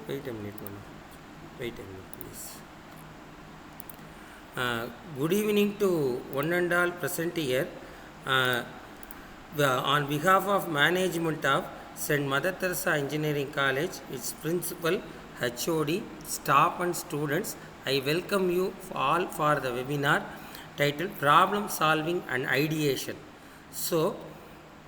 Wait a minute, madam. Wait a minute, please. Good evening to one and all present here. Uh, on behalf of management of St.Mother Engineering College, its principal, HOD, staff and students, I welcome you all for the webinar titled Problem Solving and Ideation. So,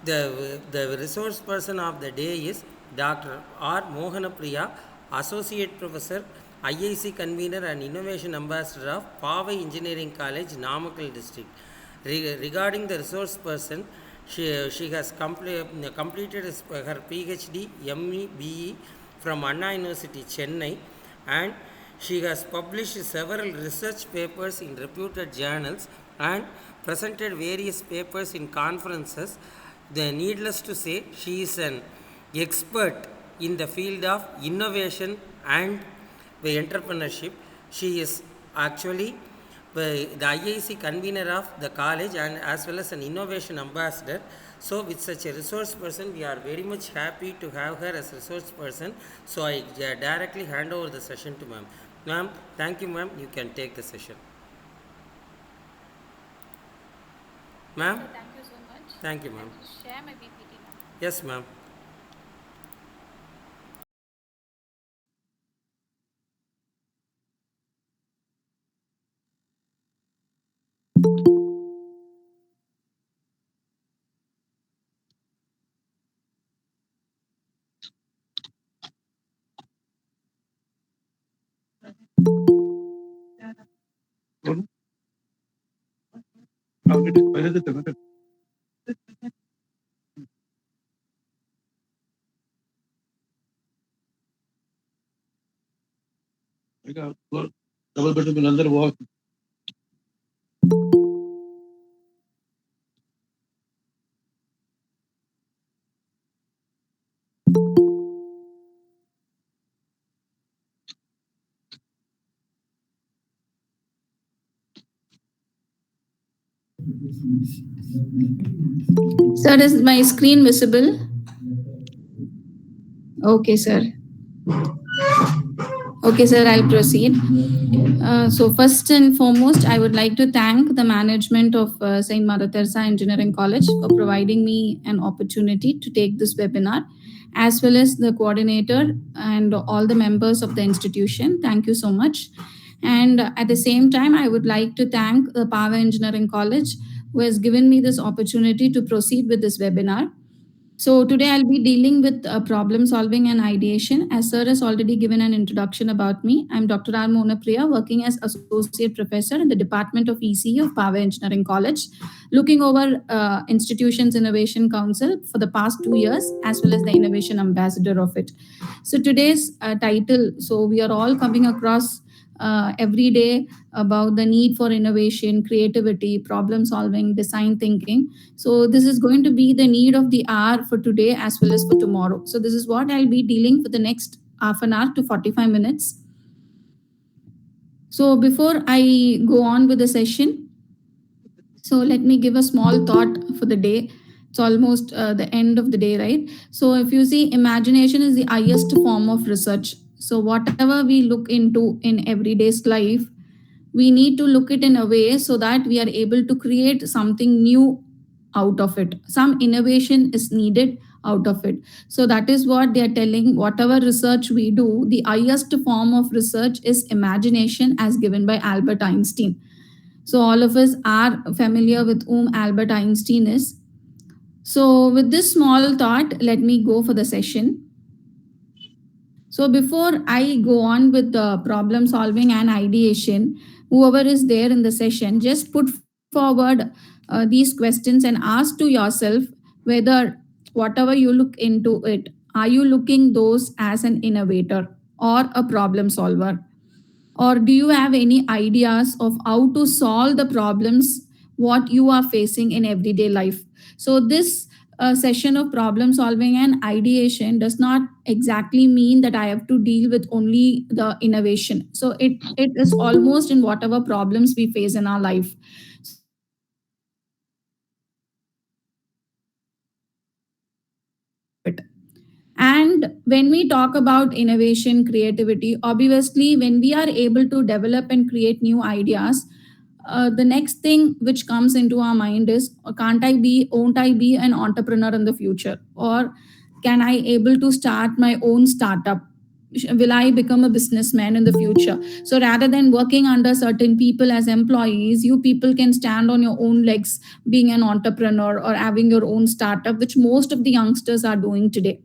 the resource person of the day is Dr. R. Mohanapriya, Associate Professor, IIC Convener and Innovation Ambassador of Powai Engineering College, Namakkal District. Regarding the resource person, she has completed her PhD, ME, BE from Anna University, Chennai, and she has published several research papers in reputed journals and presented various papers in conferences. Needless to say, she is an expert in the field of innovation and entrepreneurship. She is actually the IIC convener of the college and as well as an innovation ambassador. So with such a resource person, we are very much happy to have her as resource person. So I directly hand over the session to ma'am. Ma'am, thank you ma'am. You can take the session. Ma'am? Thank you so much. Thank you ma'am. Share my PPT now. Yes ma'am. double better than another walk. Sir, is my screen visible? Okay, sir. Okay, sir, I'll proceed. So, first and foremost, I would like to thank the management of St. Mother Engineering College for providing me an opportunity to take this webinar, as well as the coordinator and all the members of the institution. Thank you so much. And at the same time, I would like to thank the Power Engineering College who has given me this opportunity to proceed with this webinar. So today I'll be dealing with problem solving and ideation. As sir has already given an introduction about me, I'm Dr. R. Monapriya, working as associate professor in the Department of ECE of Power Engineering College, looking over institutions innovation council for the past 2 years, as well as the innovation ambassador of it. So today's title. So we are all coming across every day about the need for innovation, creativity, problem solving, design thinking. So this is going to be the need of the hour for today as well as for tomorrow. So this is what I'll be dealing for the next half an hour to 45 minutes. So before I go on with the session, so let me give a small thought for the day. It's almost the end of the day, right? So if you see, imagination is the highest form of research. So whatever we look into in everyday's life, we need to look it in a way so that we are able to create something new out of it. Some innovation is needed out of it. So that is what they are telling. Whatever research we do, the highest form of research is imagination, as given by Albert Einstein. So all of us are familiar with whom Albert Einstein is. So with this small thought, let me go for the session. So before I go on with the problem solving and ideation, whoever is there in the session, just put forward these questions and ask to yourself whether whatever you look into it, are you looking those as an innovator or a problem solver? Or do you have any ideas of how to solve the problems what you are facing in everyday life? So this session of problem solving and ideation does not exactly mean that I have to deal with only the innovation. So it is almost in whatever problems we face in our life. And when we talk about innovation, creativity, obviously, when we are able to develop and create new ideas, the next thing which comes into our mind is, won't I be an entrepreneur in the future? Or can I able to start my own startup? Will I become a businessman in the future? So rather than working under certain people as employees, you people can stand on your own legs, being an entrepreneur or having your own startup, which most of the youngsters are doing today.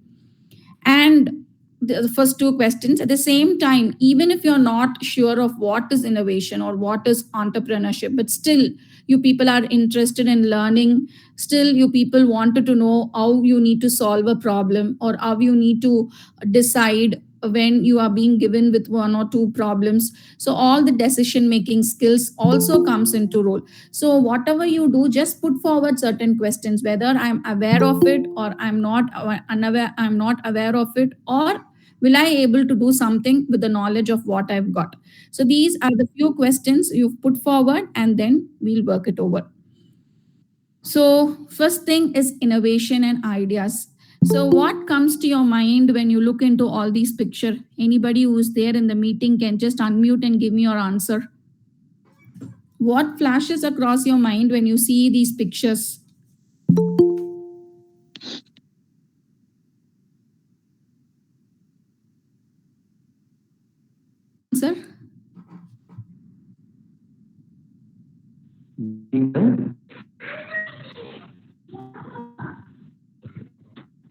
And the first two questions at the same time, even if you're not sure of what is innovation or what is entrepreneurship, but still you people are interested in learning, still you people wanted to know how you need to solve a problem or how you need to decide when you are being given with one or two problems. So all the decision making skills also comes into role. So whatever you do, just put forward certain questions, whether I'm aware of it or I'm not aware of it, or will I able to do something with the knowledge of what I've got. So these are the few questions you've put forward, and then we'll work it over. So first thing is innovation and ideas. So what comes to your mind when you look into all these picture? Anybody who's there in the meeting can just unmute and give me your answer. What flashes across your mind when you see these pictures? Answer?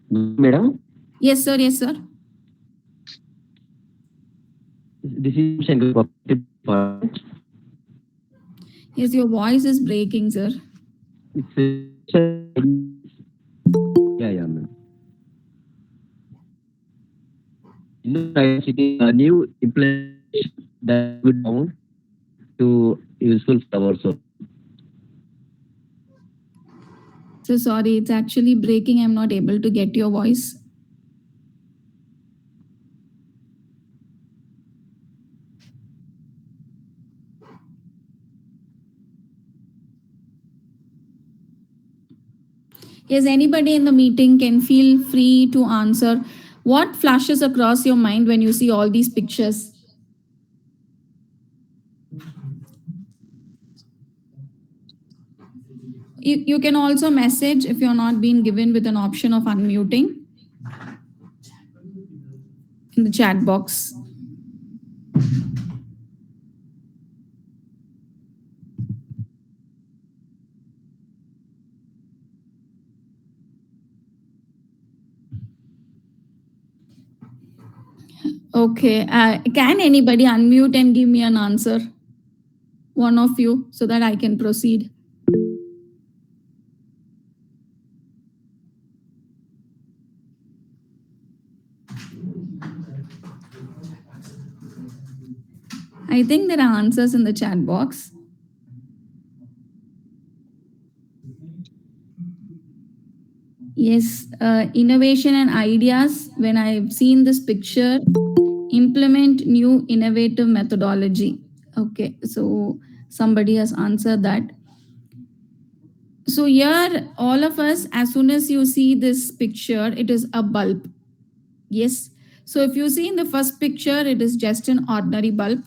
Madam, Yes, sir. Yes, sir. this is Shankar Department. Yes, your voice is breaking, sir. Yeah, yeah, ma'am. It is a new implementation that we found to useful for our soul. So sorry, it's actually breaking. I'm not able to get your voice. Yes, anybody in the meeting can feel free to answer. What flashes across your mind when you see all these pictures? You can also message if you're not being given with an option of unmuting in the chat box. Okay. Can anybody unmute and give me an answer? One of you, so that I can proceed. I think there are answers in the chat box. Yes, innovation and ideas. When I've seen this picture, implement new innovative methodology. Okay, so somebody has answered that. So here, all of us, as soon as you see this picture, it is a bulb. Yes. So if you see in the first picture, it is just an ordinary bulb.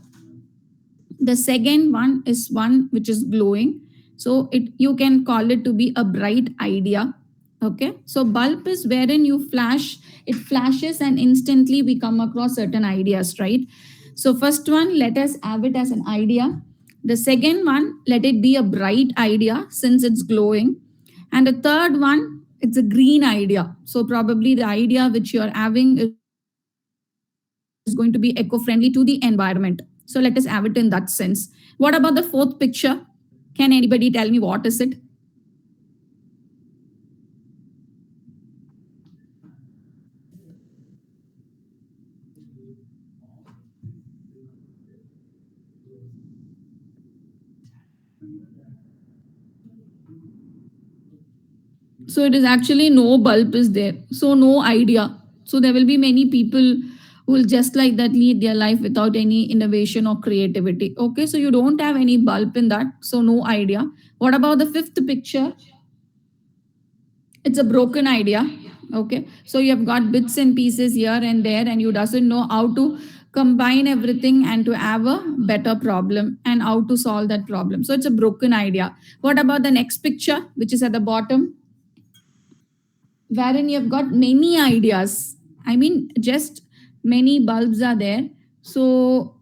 The second one is one which is glowing. So it you can call it to be a bright idea. Okay. So bulb is wherein you flash, it flashes and instantly we come across certain ideas, right? So first one, let us have it as an idea. The second one, let it be a bright idea since it's glowing. And the third one, it's a green idea. So probably the idea which you're having is going to be eco-friendly to the environment. So let us have it in that sense. What about the fourth picture? Can anybody tell me what is it? So it is actually no bulb is there. So no idea. So there will be many people who will just like that lead their life without any innovation or creativity. Okay, so you don't have any bulb in that. So no idea. What about the fifth picture? It's a broken idea. Okay, so you have got bits and pieces here and there, and you doesn't know how to combine everything and to have a better problem and how to solve that problem. So it's a broken idea. What about the next picture, which is at the bottom, wherein you've got many ideas? I mean, just many bulbs are there. So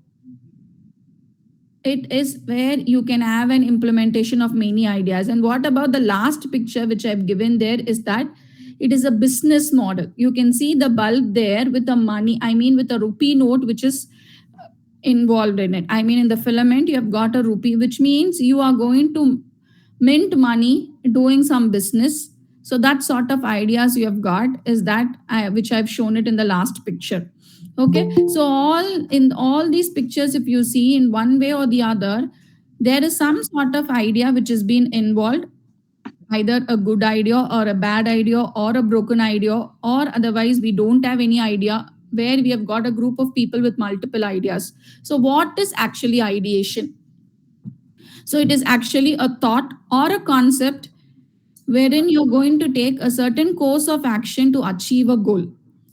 it is where you can have an implementation of many ideas. And what about the last picture which I've given there is that it is a business model. You can see the bulb there with the money, I mean with a rupee note which is involved in it. I mean, in the filament you have got a rupee, which means you are going to mint money doing some business. So that sort of ideas you have got is that which I've shown it in the last picture. Okay, so all in all these pictures, if you see in one way or the other, there is some sort of idea which has been involved, either a good idea or a bad idea or a broken idea, or otherwise we don't have any idea, where we have got a group of people with multiple ideas. So what is actually ideation? So it is actually a thought or a concept wherein you're going to take a certain course of action to achieve a goal.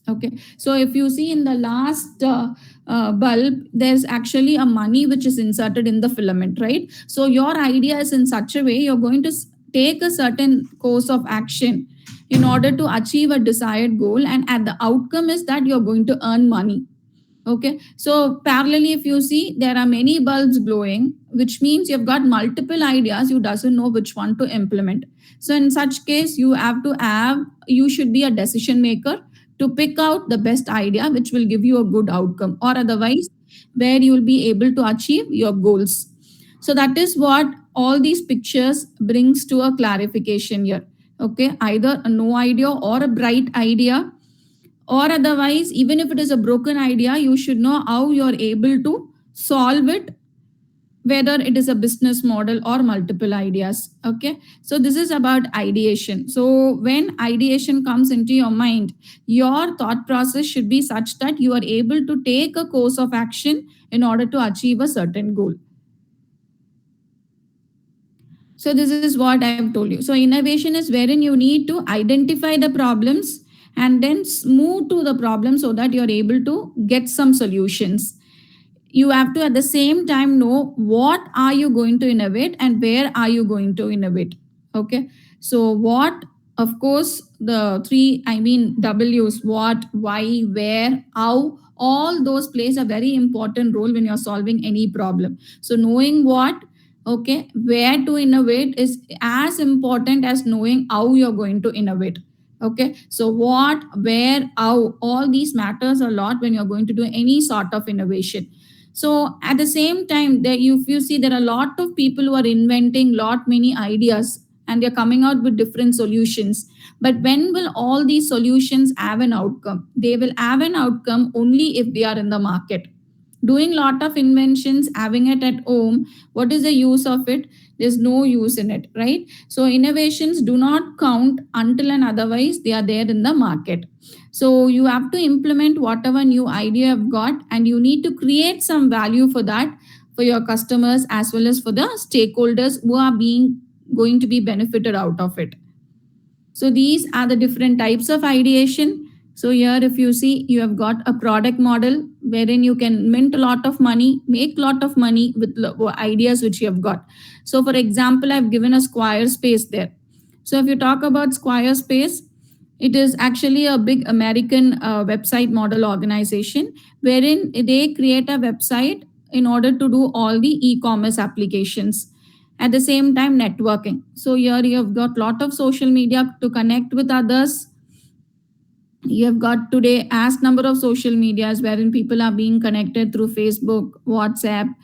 Okay, so if you see in the last bulb, there's actually a money which is inserted in the filament, right? So your idea is in such a way you're going to take a certain course of action in order to achieve a desired goal, and at the outcome is that you're going to earn money. Okay, so parallelly, if you see, there are many bulbs glowing, which means you've got multiple ideas, you doesn't know which one to implement. So in such case, you should be a decision maker to pick out the best idea which will give you a good outcome, or otherwise where you will be able to achieve your goals. So that is what all these pictures brings to a clarification here. Okay, either a no idea or a bright idea, or otherwise even if it is a broken idea, you should know how you're able to solve it, whether it is a business model or multiple ideas. Okay, so this is about ideation. So when ideation comes into your mind, your thought process should be such that you are able to take a course of action in order to achieve a certain goal. So this is what I have told you. So innovation is wherein you need to identify the problems and then move to the problem so that you're able to get some solutions. You have to at the same time know what are you going to innovate and where are you going to innovate. Okay, so what, of course, the three, I mean W's, what, why, where, how, all those plays a very important role when you're solving any problem. So knowing what, okay, where to innovate is as important as knowing how you're going to innovate. Okay, so what, where, how, all these matters a lot when you're going to do any sort of innovation. So at the same time, there if you see, there are a lot of people who are inventing lot many ideas and they're coming out with different solutions. But when will all these solutions have an outcome? They will have an outcome only if they are in the market. Doing lot of inventions, having it at home, what is the use of it? There's no use in it, right? So innovations do not count until and otherwise they are there in the market. So you have to implement whatever new idea you've got, and you need to create some value for that, for your customers as well as for the stakeholders who are being going to be benefited out of it. So these are the different types of ideation. So here, if you see, you have got a product model wherein you can mint a lot of money, make a lot of money with ideas which you have got. So for example, I've given a Squarespace there. So if you talk about Squarespace, it is actually a big American website model organization wherein they create a website in order to do all the e-commerce applications. At the same time, networking. So here you have got lot of social media to connect with others. You have got today as number of social medias wherein people are being connected through Facebook, WhatsApp,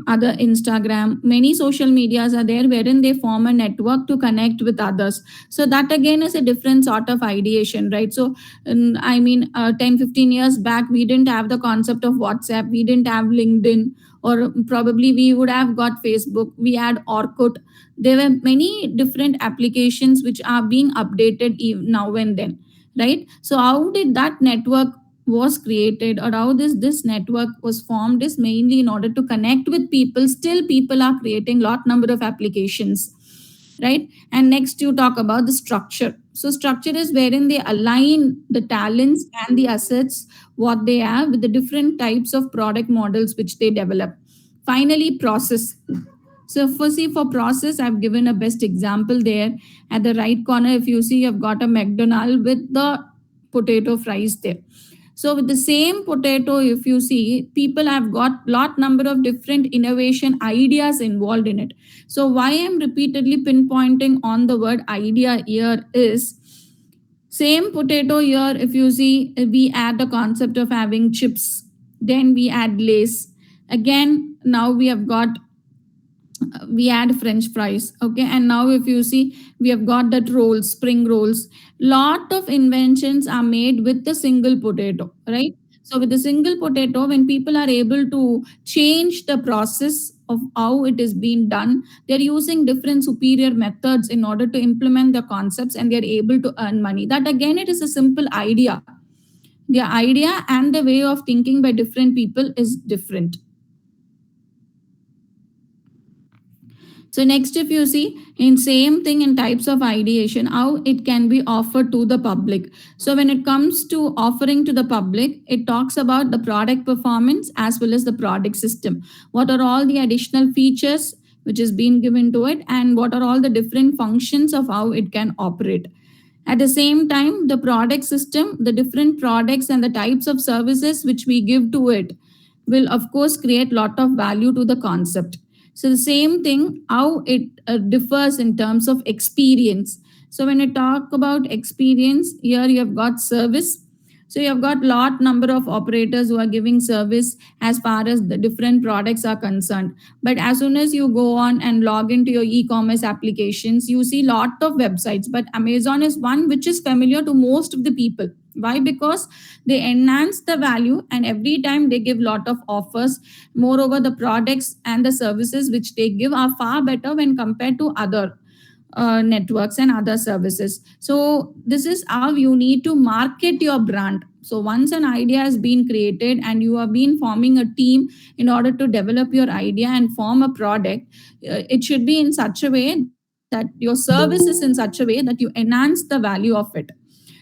other Instagram. Many social medias are there wherein they form a network to connect with others. So that again is a different sort of ideation, right? So I mean 10-15 years back, we didn't have the concept of WhatsApp, we didn't have LinkedIn, or probably we would have got Facebook, we had Orkut. There were many different applications which are being updated now and then, right? So how did that network was created, or how this network was formed, is mainly in order to connect with people. Still people are creating lot number of applications. right? And next you talk about the structure. So structure is wherein they align the talents and the assets what they have with the different types of product models which they develop. Finally, process. So for see for process, I've given a best example there at the right corner. If you see, you've got a McDonald with the potato fries there. So with the same potato, if you see, people have got lot number of different innovation ideas involved in it. So why I'm repeatedly pinpointing on the word idea here is same potato here. If you see, we add the concept of having chips, then we add lace. Again, now we add french fries, okay, and now if you see we have got that rolls, spring rolls. Lot of inventions are made with the single potato, right? So with the single potato, when people are able to change the process of how it is being done, they're using different superior methods in order to implement the concepts, and they're able to earn money. That again, it is a simple idea. The idea and the way of thinking by different people is different. So next, if you see in same thing in types of ideation, how it can be offered to the public. So when it comes to offering to the public, it talks about the product performance as well as the product system. What are all the additional features which is being given to it, and what are all the different functions of how it can operate. At the same time, the product system, the different products and the types of services which we give to it will of course create lot of value to the concept. So the same thing, how it differs in terms of experience. So when I talk about experience, here you have got service. So you have got lot number of operators who are giving service as far as the different products are concerned. But as soon as you go on and log into your e-commerce applications, you see lot of websites. But Amazon is one which is familiar to most of the people. Why? Because they enhance the value, and every time they give lot of offers. Moreover, the products and the services which they give are far better when compared to other networks and other services. So this is how you need to market your brand. So once an idea has been created and you have been forming a team in order to develop your idea and form a product, it should be in such a way that your service is in such a way that you enhance the value of it.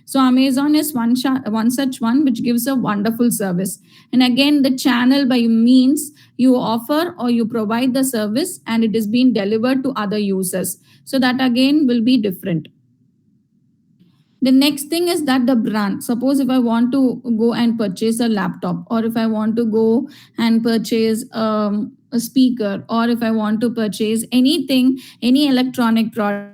So Amazon is one such one which gives a wonderful service. And again, the channel by means you offer or you provide the service and it is being delivered to other users. So that again will be different. The next thing is that the brand. Suppose if I want to go and purchase a laptop, or if I want to go and purchase a speaker, or if I want to purchase anything, any electronic product,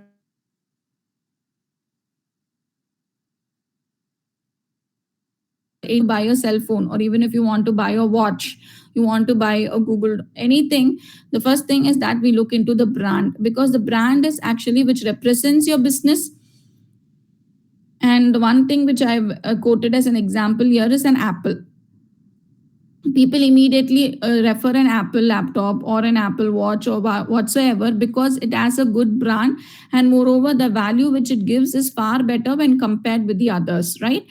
even if you want to buy a phone, buy a cell phone, or even if you want to buy a watch, you want to buy a Google, anything, the first thing is that we look into the brand, because the brand is actually which represents your business. And one thing which I've quoted as an example here is an Apple. People immediately refer an Apple laptop or an Apple watch or whatsoever because it has a good brand, and moreover the value which it gives is far better when compared with the others, right?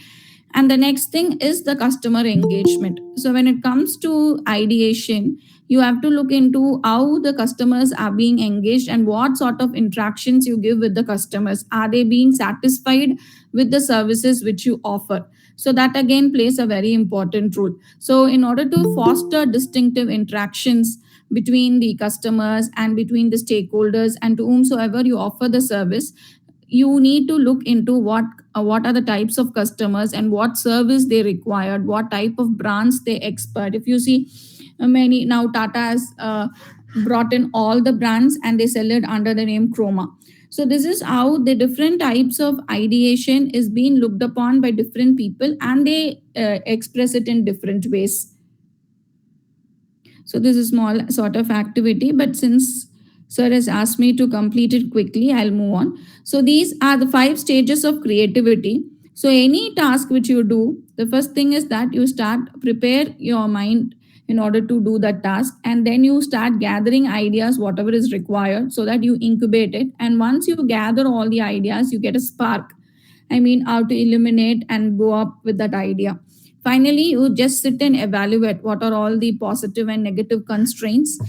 And the next thing is the customer engagement. So when it comes to ideation, you have to look into how the customers are being engaged and what sort of interactions you give with the customers. Are they being satisfied with the services which you offer? So that again plays a very important role. So in order to foster distinctive interactions between the customers and between the stakeholders and to whomsoever you offer the service, you need to look into what are the types of customers and what service they required, what type of brands they expert. If you see, many now Tata has brought in all the brands and they sell it under the name Chroma. So this is how the different types of ideation is being looked upon by different people, and they express it in different ways. So this is small sort of activity, but since sir has asked me to complete it quickly, I'll move on. So these are the 5 stages of creativity. So any task which you do, the first thing is that you start prepare your mind in order to do that task, and then you start gathering ideas whatever is required so that you incubate it. And once you gather all the ideas, you get a spark. I mean, how to eliminate and go up with that idea. Finally, you just sit and evaluate what are all the positive and negative constraints,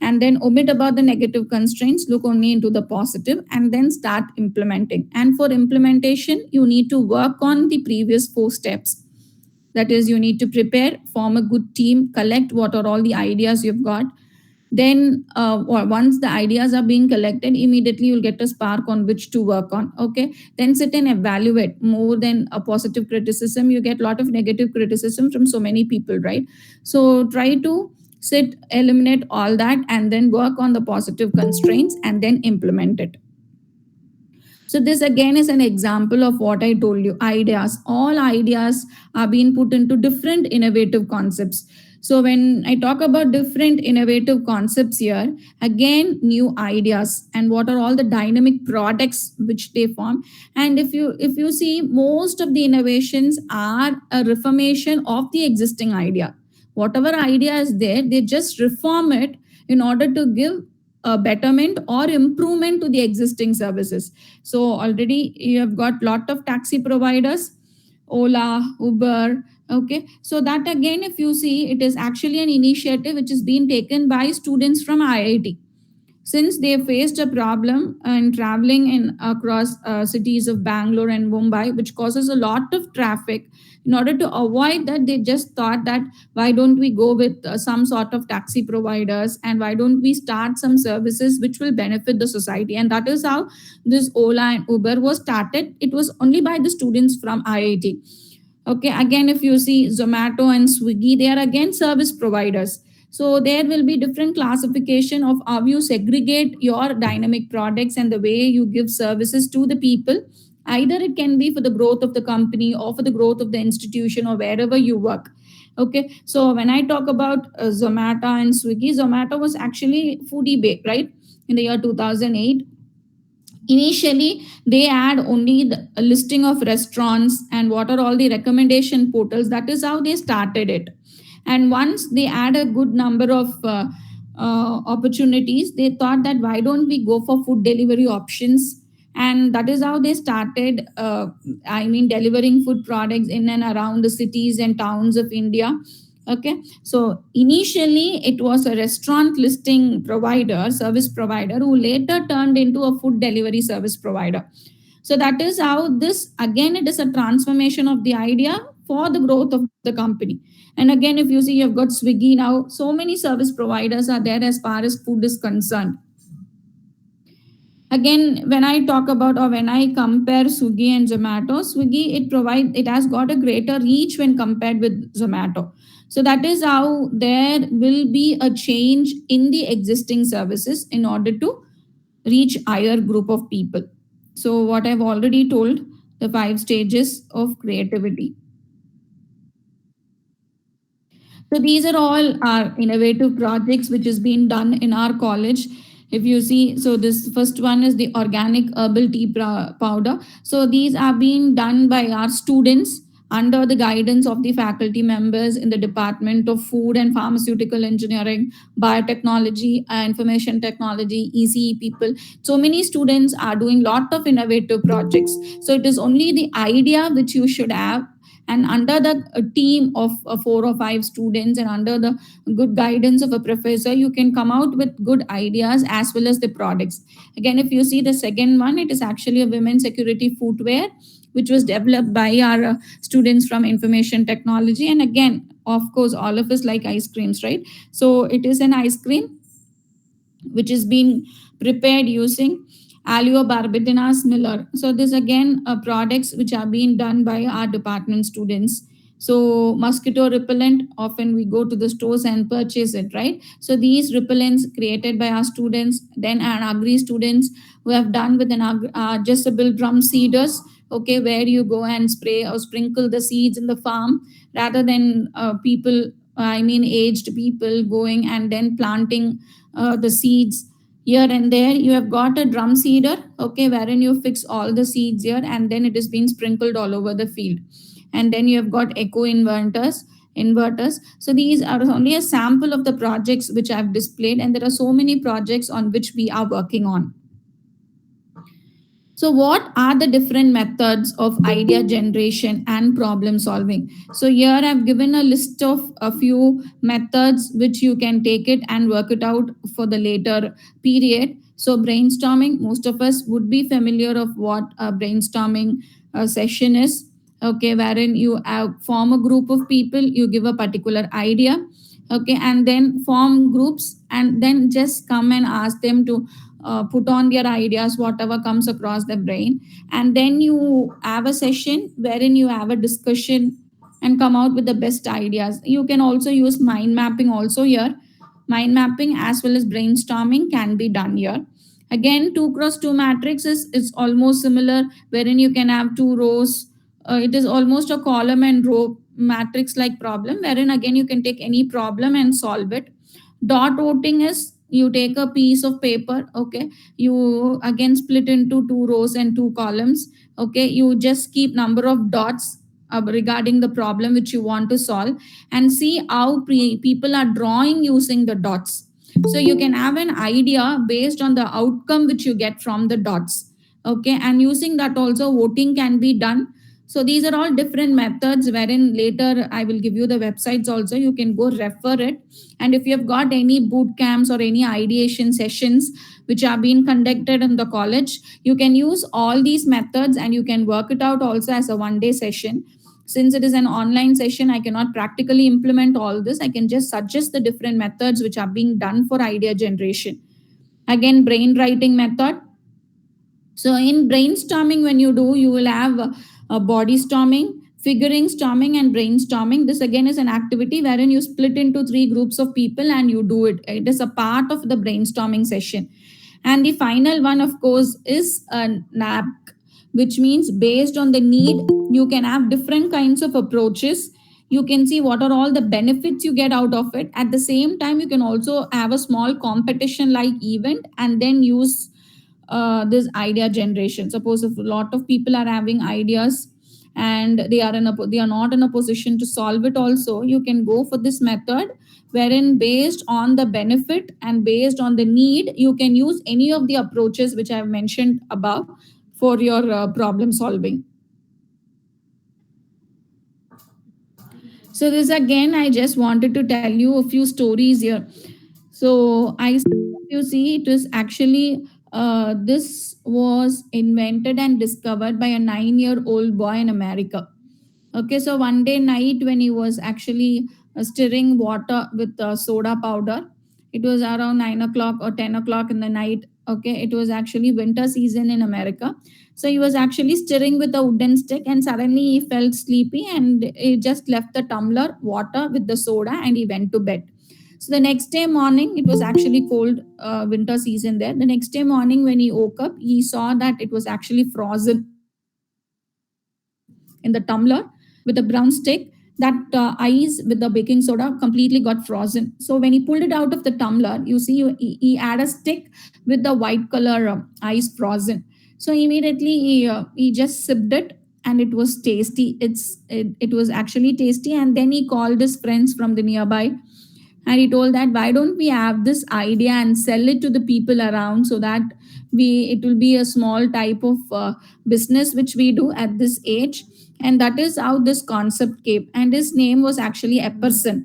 and then omit about the negative constraints, look only into the positive, and then start implementing. And for implementation, you need to work on the previous four steps. That is, you need to prepare, form a good team, collect what are all the ideas you've got. Then once the ideas are being collected, immediately you'll get a spark on which to work on. Okay, then sit and evaluate. More than a positive criticism, you get a lot of negative criticism from so many people, right? So try to sit, eliminate all that, and then work on the positive constraints and then implement it. So this again is an example of what I told you. Ideas, all ideas are being put into different innovative concepts. So when I talk about different innovative concepts here, again new ideas and what are all the dynamic products which they form. And if you see, most of the innovations are a reformation of the existing idea. Whatever idea is there, they just reform it in order to give a betterment or improvement to the existing services. So already you have got lot of taxi providers, Ola, Uber. Okay, so that again, if you see, it is actually an initiative which is being taken by students from IIT, since they faced a problem in traveling in across cities of Bangalore and Mumbai, which causes a lot of traffic. In order to avoid that, they just thought that why don't we go with some sort of taxi providers, and why don't we start some services which will benefit the society. And that is how this Ola and Uber was started. It was only by the students from IIT. Okay, again, if you see Zomato and Swiggy, they are again service providers. So there will be different classification of how you segregate your dynamic products and the way you give services to the people. Either it can be for the growth of the company or for the growth of the institution or wherever you work. Okay, so when I talk about Zomato and Swiggy, Zomato was actually foodie bake, right? In the year 2008, initially they had only a listing of restaurants and what are all the recommendation portals. That is how they started it. And once they had a good number of opportunities, they thought that why don't we go for food delivery options. And that is how they started, delivering food products in and around the cities and towns of India. Okay, so initially it was a restaurant listing provider, service provider, who later turned into a food delivery service provider. So that is how this, again, it is a transformation of the idea for the growth of the company. And again, if you see, you've got Swiggy now, so many service providers are there as far as food is concerned. Again, when I talk about, or when I compare Swiggy and Zomato, Swiggy, it has got a greater reach when compared with Zomato. So that is how there will be a change in the existing services in order to reach higher group of people. So what I've already told, the 5 stages of creativity. So these are all our innovative projects which is being done in our college. If you see, so this first one is the organic herbal tea powder. So these are being done by our students under the guidance of the faculty members in the Department of Food and Pharmaceutical Engineering, Biotechnology, Information Technology, ECE people. So many students are doing lot of innovative projects. So it is only the idea which you should have, and under the team of 4 or 5 students and under the good guidance of a professor, you can come out with good ideas as well as the products. Again, if you see the second one, it is actually a women's security footwear which was developed by our students from information technology. And again, of course, all of us like ice creams, right? So it is an ice cream which is being prepared using Aliobarbitinase Miller. So this again products which are being done by our department students. So mosquito repellent, often we go to the stores and purchase it, right? So these repellents created by our students, then our agri students who have done with an adjustable drum seeders. Okay, where you go and spray or sprinkle the seeds in the farm rather than people, aged people going and then planting the seeds here and there. You have got a drum seeder, okay, wherein you fix all the seeds here and then it is being sprinkled all over the field. And then you have got echo inverters. So these are only a sample of the projects which I've displayed, and there are so many projects on which we are working on. So, what are the different methods of idea generation and problem solving? So, here I've given a list of a few methods which you can take it and work it out for the later period. So, brainstorming, most of us would be familiar of what a brainstorming session is. Okay, wherein you form a group of people, you give a particular idea, okay, and then form groups and then just come and ask them to put on their ideas whatever comes across the brain, and then you have a session wherein you have a discussion and come out with the best ideas. You can also use mind mapping also here. Mind mapping as well as brainstorming can be done here. Again, 2 cross 2 matrix is almost similar, wherein you can have two rows. It is almost a column and row matrix like problem, wherein again you can take any problem and solve it. Dot voting is you take a piece of paper, okay, you again split into two rows and two columns, okay, you just keep number of dots regarding the problem which you want to solve, and see how people are drawing using the dots. So you can have an idea based on the outcome which you get from the dots, okay, and using that also voting can be done. So these are all different methods wherein later I will give you the websites also, you can go refer it. And if you have got any boot camps or any ideation sessions which are being conducted in the college, you can use all these methods and you can work it out also as a 1 day session. Since it is an online session, I cannot practically implement all this. I can just suggest the different methods which are being done for idea generation. Again, brain writing method. So in brainstorming, when you do, you will have a body storming, figuring storming, and brainstorming. This again is an activity wherein you split into three groups of people and you do it. It is a part of the brainstorming session. And the final one, of course, is a NAP, which means based on the need, you can have different kinds of approaches. You can see what are all the benefits you get out of it. At the same time, you can also have a small competition like event and then use this idea generation. Suppose if a lot of people are having ideas and they are not in a position to solve it also, you can go for this method wherein based on the benefit and based on the need, you can use any of the approaches which I have mentioned above for your problem solving. So this again, I just wanted to tell you a few stories here. So you see, it is actually this was invented and discovered by a 9-year-old boy in America. Okay, so one day night when he was actually stirring water with soda powder, it was around 9 o'clock or 10 o'clock in the night. Okay, it was actually winter season in America. So he was actually stirring with a wooden stick, and suddenly he felt sleepy and he just left the tumbler water with the soda and he went to bed. So the next day morning, it was actually cold winter season there. The next day morning, when he woke up, he saw that it was actually frozen in the tumbler with a brown stick. That ice with the baking soda completely got frozen. So when he pulled it out of the tumbler, you see, he had a stick with the white color ice frozen. So immediately he just sipped it and it was tasty. It was actually tasty. And then he called his friends from the nearby and he told that why don't we have this idea and sell it to the people around, so that we it will be a small type of business which we do at this age. And that is how this concept came, and his name was actually Epperson.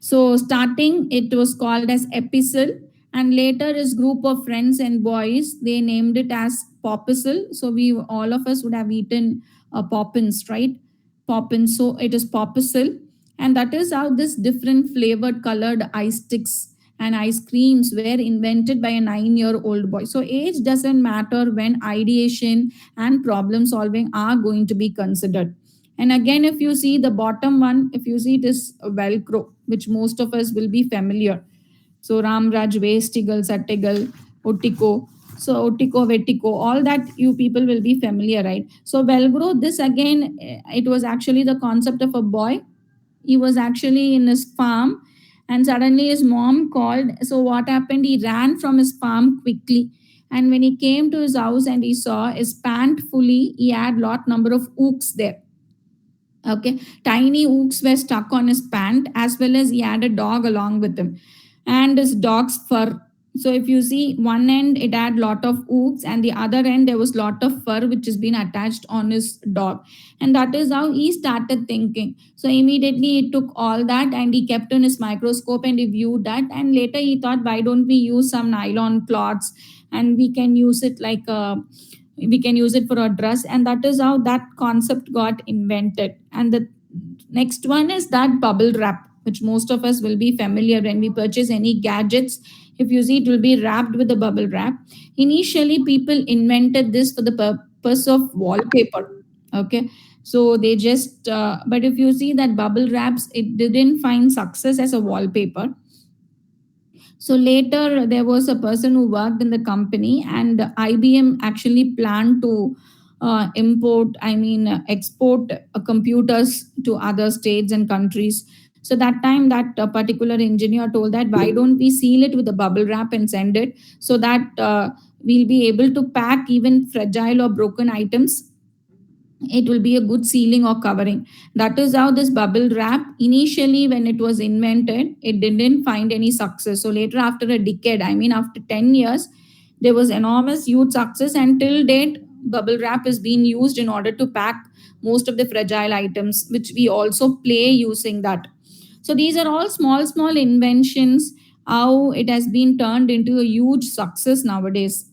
So starting, it was called as Epistle, and later his group of friends and boys they named it as Popisil. So we all of us would have eaten poppins, right? Poppins. So it is Popisil, and that is how this different flavored colored ice sticks and ice creams were invented by a 9-year-old boy. So age doesn't matter when ideation and problem solving are going to be considered. And again, if you see the bottom one, if you see it is Velcro, which most of us will be familiar. So Ramraj, Vestigal, Sattigal, Otiko. So Otiko, Vetiko, all that you people will be familiar, right? So Velcro, this again, it was actually the concept of a boy. He was actually in his farm and suddenly his mom called. So what happened? He ran from his farm quickly. And when he came to his house and he saw his pant fully, he had lot number of hooks there. Okay, tiny hooks were stuck on his pant, as well as he had a dog along with him, and his dog's fur. So if you see one end, it had lot of ooks, and the other end there was lot of fur which has been attached on his dog, and that is how he started thinking. So immediately he took all that and he kept on his microscope and he viewed that, and later he thought, why don't we use some nylon cloths and we can use it like a, we can use it for a dress, and that is how that concept got invented. And the next one is that bubble wrap, which most of us will be familiar when we purchase any gadgets. If you see, it will be wrapped with a bubble wrap. Initially people invented this for the purpose of wallpaper. Okay, so they just but if you see that bubble wraps, it didn't find success as a wallpaper. So later, there was a person who worked in the company, and IBM actually planned to export computers to other states and countries. So that time, that particular engineer told that, why don't we seal it with a bubble wrap and send it, so that we'll be able to pack even fragile or broken items. It will be a good sealing or covering. That is how this bubble wrap, initially when it was invented, it didn't find any success. So later, after a decade, after 10 years, there was enormous huge success, and till date bubble wrap is being used in order to pack most of the fragile items, which we also play using that. So these are all small small inventions, how it has been turned into a huge success nowadays.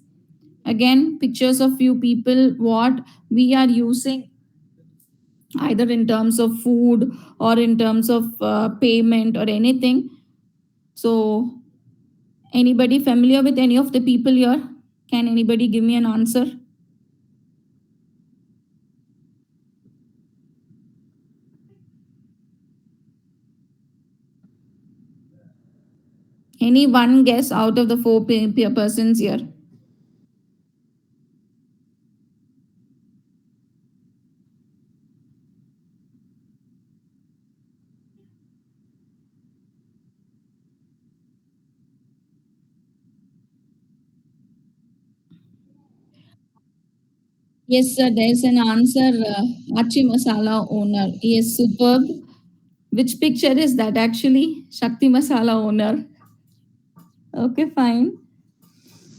Again, pictures of few people what we are using, either in terms of food or in terms of payment or anything. So anybody familiar with any of the people here? Can anybody give me an answer? Any one guess out of the four persons here? Yes, sir, there's an answer. Achi Masala owner. Yes, superb. Which picture is that actually? Shakti Masala owner. Okay, fine.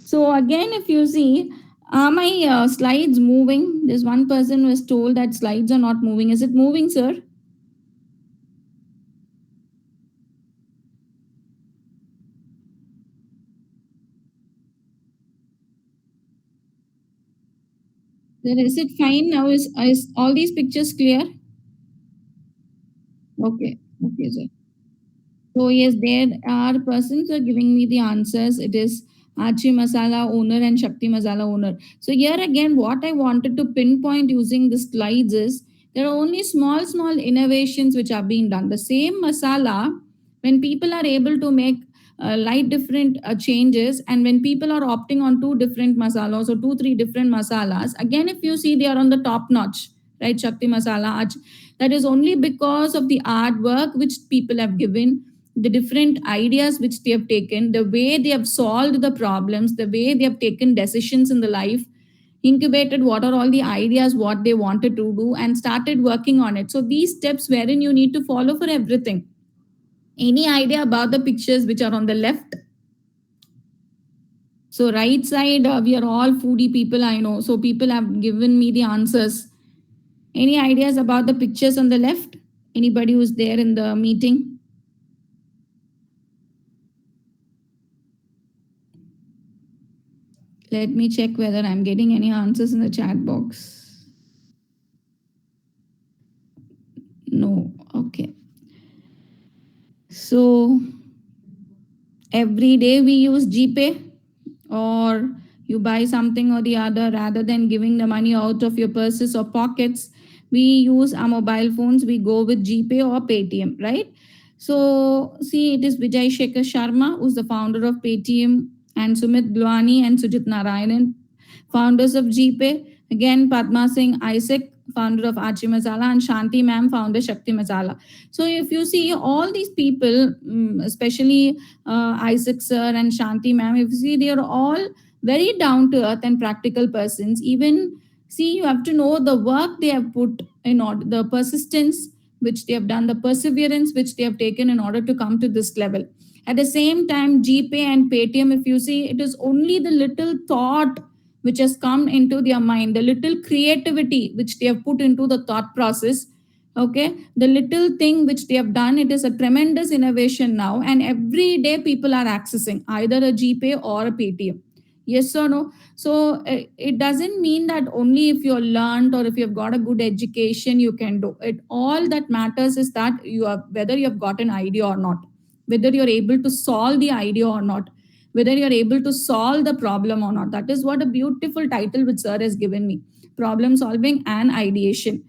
So again, if you see, are my slides moving? There's one person was told that slides are not moving. Is it moving, sir? Then is it fine now? Is all these pictures clear? Okay. Okay, sir. So yes, there are persons who are giving me the answers. It is Achi Masala owner and Shakti Masala owner. So here again, what I wanted to pinpoint using the slides is there are only small, small innovations which are being done. The same masala, when people are able to make light different changes, and when people are opting on two different masalas or two, three different masalas, again, if you see, they are on the top notch, right? Shakti Masala, that is only because of the artwork which people have given, the different ideas which they have taken, the way they have solved the problems, the way they have taken decisions in the life, incubated what are all the ideas, what they wanted to do, and started working on it. So these steps wherein you need to follow for everything. Any idea about the pictures which are on the left? So right side, we are all foodie people, I know. So people have given me the answers. Any ideas about the pictures on the left? Anybody who's there in the meeting? Let me check whether I'm getting any answers in the chat box. No. Okay. So every day we use GPay, or you buy something or the other, rather than giving the money out of your purses or pockets, we use our mobile phones, we go with GPay or Paytm, right? So see, it is Vijay Shekhar Sharma who's the founder of Paytm, and Sumit Glwani and Sujit Narayanan, founders of GPay. Again, Padma Singh Isaac, founder of Archie Masala, and Shanti Ma'am, founder Shakti Masala. So if you see all these people, especially Isaac sir and Shanti ma'am, if you see, they are all very down to earth and practical persons. Even see, you have to know the work they have put in order, the persistence which they have done, the perseverance which they have taken in order to come to this level. At the same time, GPay and Paytm, if you see, it is only the little thought which has come into their mind, the little creativity which they have put into the thought process. Okay, the little thing which they have done, it is a tremendous innovation now, and every day people are accessing either a GPay or a Paytm. Yes or no? So it doesn't mean that only if you're learned or if you've got a good education you can do it. All that matters is that you are, whether you have got an idea or not, whether you're able to solve the idea or not, whether you're able to solve the problem or not. That is what a beautiful title which sir has given me: problem solving and ideation.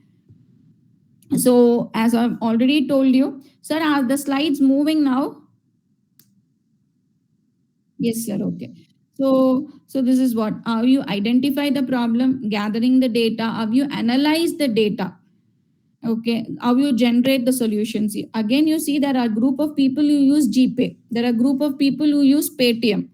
So as I've already told you, sir, are the slides moving now? Yes, sir. Okay. So this is what, how you identify the problem, gathering the data, how you analyze the data. Okay, how you generate the solutions. Again, you see there are a group of people who use GPay. There are a group of people who use Paytm,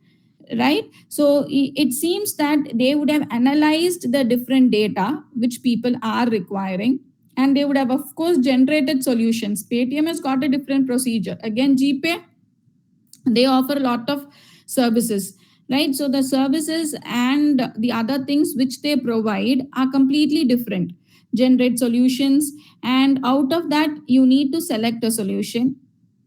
right? So it seems that they would have analyzed the different data which people are requiring, and they would have, of course, generated solutions. Paytm has got a different procedure. Again, GPay, they offer a lot of services, right? So the services and the other things which they provide are completely different. Generate solutions, and out of that you need to select a solution.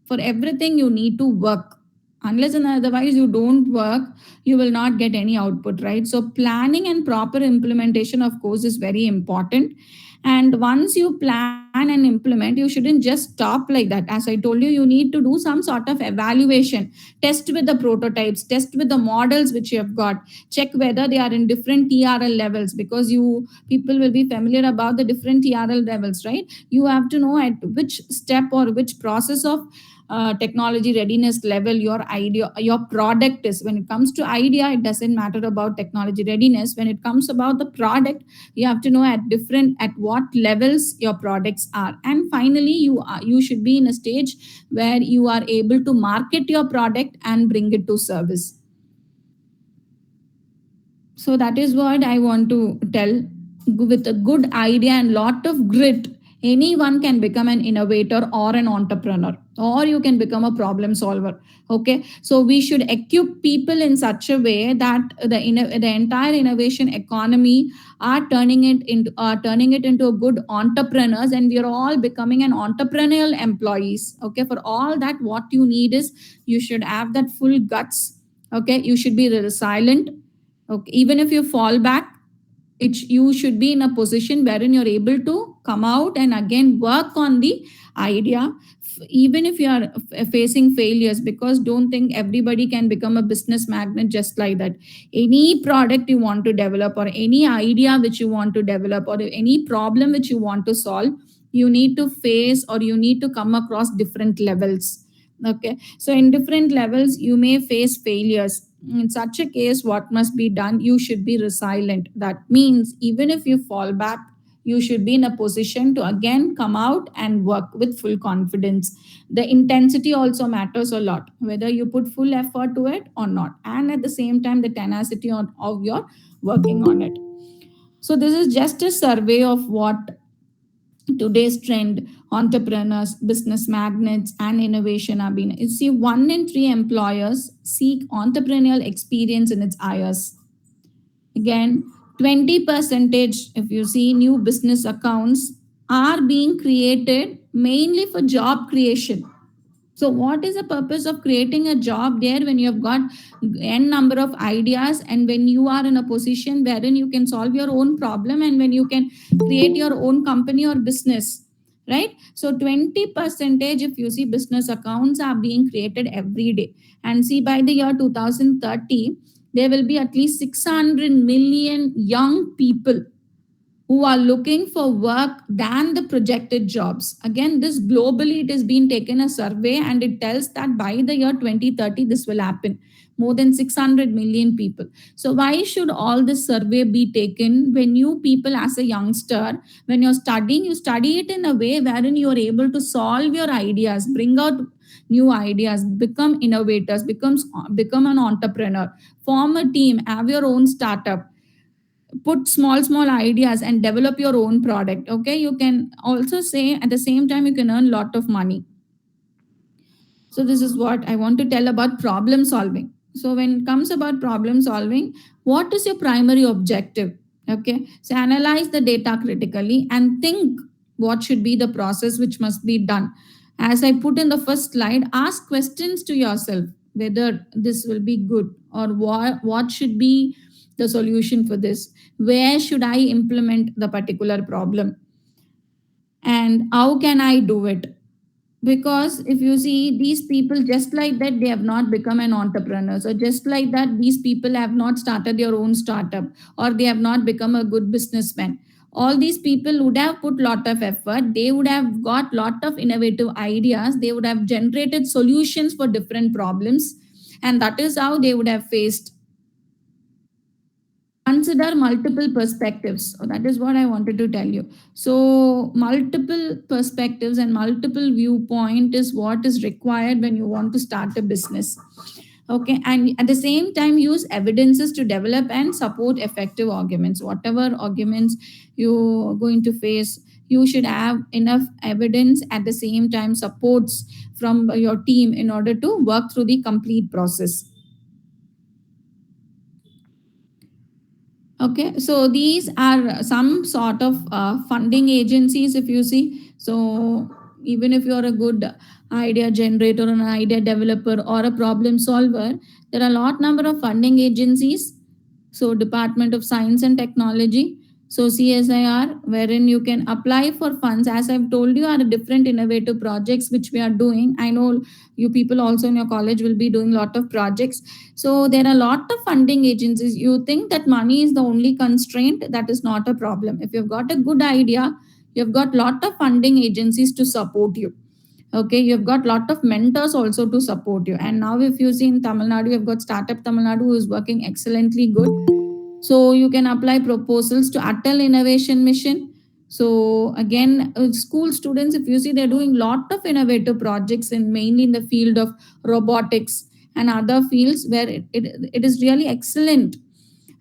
For everything you need to work, unless and otherwise you don't work, you will not get any output, right? So planning and proper implementation, of course, is very important. And once you plan and implement, you shouldn't just stop like that. As I told you, you need to do some sort of evaluation, test with the prototypes, test with the models which you have got, check whether they are in different TRL levels, because you people will be familiar about the different TRL levels, right? You have to know at which step or which process of technology readiness level your idea, your product is. When it comes to idea, it doesn't matter about technology readiness. When it comes about the product, you have to know at different, at what levels your products are. And finally, you should be in a stage where you are able to market your product and bring it to service. So that is what I want to tell. With a good idea and lot of grit, anyone can become an innovator or an entrepreneur, or you can become a problem solver. Okay, so we should equip people in such a way that the entire innovation economy are turning it into a good entrepreneurs, and we are all becoming an entrepreneurial employees. Okay, for all that, what you need is you should have that full guts. Okay, you should be resilient. Okay, even if you fall back, you should be in a position wherein you're able to come out and again work on the idea. Even if you are facing failures, because don't think everybody can become a business magnet just like that. Any product you want to develop, or any idea which you want to develop, or any problem which you want to solve, you need to face, or you need to come across different levels. Okay, so in different levels you may face failures. In such a case, what must be done? You should be resilient. That means even if you fall back, you should be in a position to again come out and work with full confidence. The intensity also matters a lot, whether you put full effort to it or not, and at the same time the tenacity of your working on it. So this is just a survey of what today's trend entrepreneurs, business magnets, and innovation have been. You see, 1 in 3 employers seek entrepreneurial experience in its hires. Again, 20 percentage, if you see, new business accounts are being created mainly for job creation. So, what is the purpose of creating a job there when you have got n number of ideas, and when you are in a position wherein you can solve your own problem, and when you can create your own company or business, right? So, 20 percentage, if you see, business accounts are being created every day. And see, by the year 2030, there will be at least 600 million young people who are looking for work than the projected jobs. Again, this globally, it has been taken a survey, and it tells that by the year 2030, this will happen. More than 600 million people. So why should all this survey be taken when you people as a youngster, when you're studying, you study it in a way wherein you are able to solve your ideas, bring out new ideas, become innovators, become an entrepreneur, form a team, have your own startup, put small ideas and develop your own product. Okay, you can also say at the same time you can earn lot of money. So this is what I want to tell about problem solving. So when it comes about problem solving, what is your primary objective? Okay, so analyze the data critically and think what should be the process which must be done. As I put in the first slide, ask questions to yourself whether this will be good, or what should be the solution for this, where should I implement the particular problem, and how can I do it. Because if you see these people, just like that, they have not become an entrepreneur. So just like that, these people have not started their own startup, or they have not become a good businessman. All these people would have put lot of effort, they would have got lot of innovative ideas, they would have generated solutions for different problems, and that is how they would have faced. Consider multiple perspectives. So that is what I wanted to tell you. So multiple perspectives and multiple viewpoint is what is required when you want to start a business. Okay, and at the same time use evidences to develop and support effective arguments. Whatever arguments you're going to face, you should have enough evidence, at the same time supports from your team in order to work through the complete process. Okay, so these are some sort of funding agencies, if you see. So even if you're a good idea generator, an idea developer, or a problem solver, there are a lot number of funding agencies. So Department of Science and Technology, so CSIR, wherein you can apply for funds. As I've told you, are different innovative projects which we are doing. I know you people also in your college will be doing a lot of projects. So there are a lot of funding agencies. You think that money is the only constraint? That is not a problem. If you've got a good idea, you've got lot of funding agencies to support you. Okay, you've got lot of mentors also to support you. And now if you see in Tamil Nadu, you've got Startup Tamil Nadu who is working excellently good. So you can apply proposals to Atal Innovation Mission. So again, school students, if you see, they're doing lot of innovative projects in mainly in the field of robotics and other fields where it is really excellent.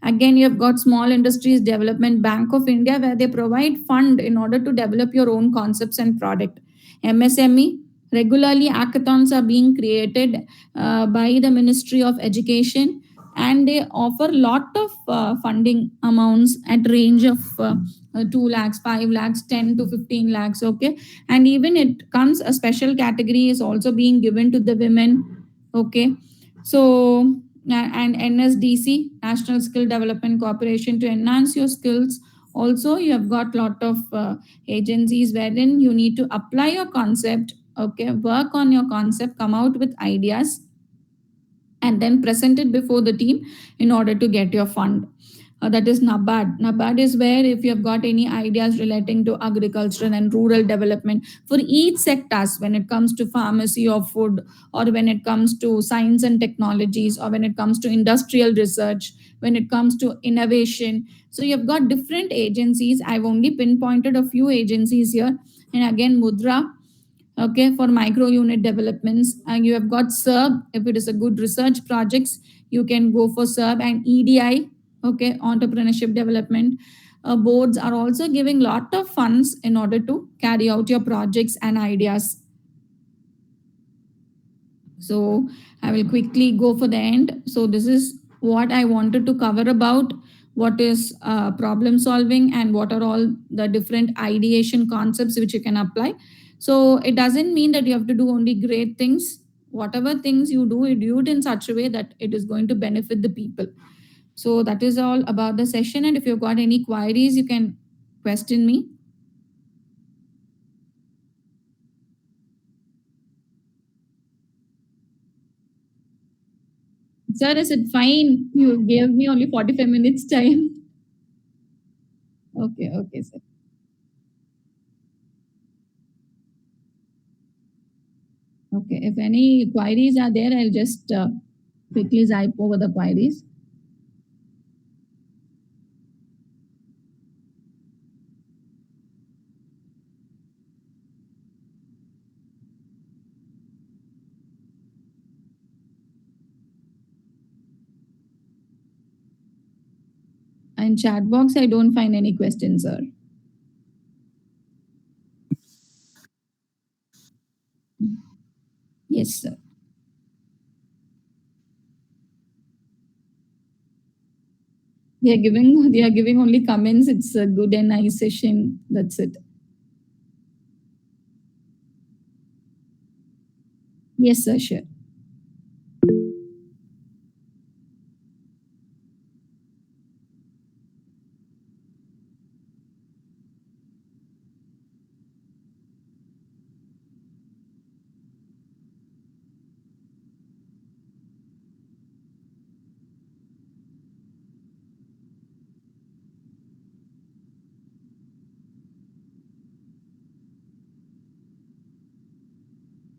Again, you have got Small Industries Development Bank of India, where they provide fund in order to develop your own concepts and product. MSME, regularly hackathons are being created by the Ministry of Education, and they offer lot of funding amounts at range of 2 lakhs, 5 lakhs, 10 to 15 lakhs. Okay, and even it comes a special category is also being given to the women. Okay, so and NSDC, National Skill Development Corporation, to enhance your skills. Also, you have got lot of agencies wherein you need to apply your concept. Okay, work on your concept, come out with ideas, and then present it before the team in order to get your fund. That is NABARD. NABARD is where if you have got any ideas relating to agriculture and rural development for each sectors, when it comes to pharmacy or food, or when it comes to science and technologies, or when it comes to industrial research, when it comes to innovation. So you've got different agencies. I've only pinpointed a few agencies here. And again, Mudra, okay, for micro unit developments. And you have got SERB. If it is a good research projects, you can go for SERB. And EDI, okay, entrepreneurship development boards are also giving lot of funds in order to carry out your projects and ideas. So I will quickly go for the end. So this is what I wanted to cover about what is problem solving and what are all the different ideation concepts which you can apply. So it doesn't mean that you have to do only great things. Whatever things you do it in such a way that it is going to benefit the people. So that is all about the session. And if you've got any queries, you can question me. Sir, is it fine? You gave me only 45 minutes time. Okay, okay, sir. Okay, if any queries are there, I'll just quickly zip over the queries. In chat box, I don't find any questions, sir. Yes, sir. They are giving only comments. It's a good and nice session. That's it. Yes, sir, sure.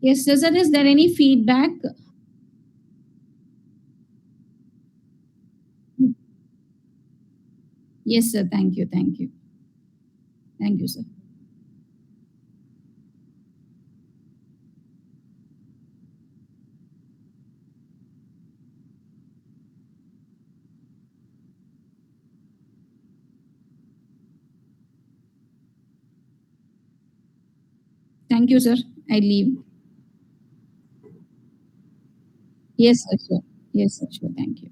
Yes, sir. Sir, is there any feedback? Yes, sir. Thank you. Thank you. Thank you, sir. Thank you, sir. I leave. Yes, sir. Sure. Yes, sir. Sure. Thank you.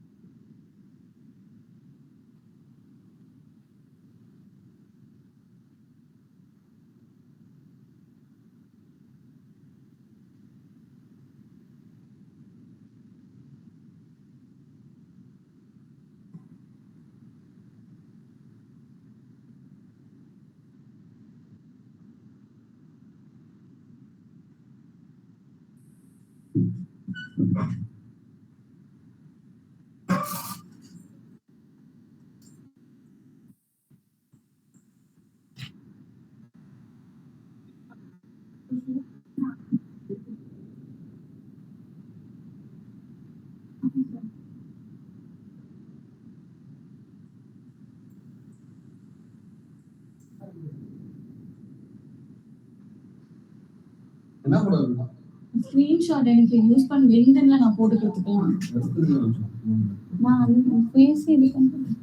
Screenshot எனக்கு use பண்ணி லிங்க்டின்ல நான் போட்டு கொடுத்துக்கலாம் நான் பேசி இது பண்ணுறேன்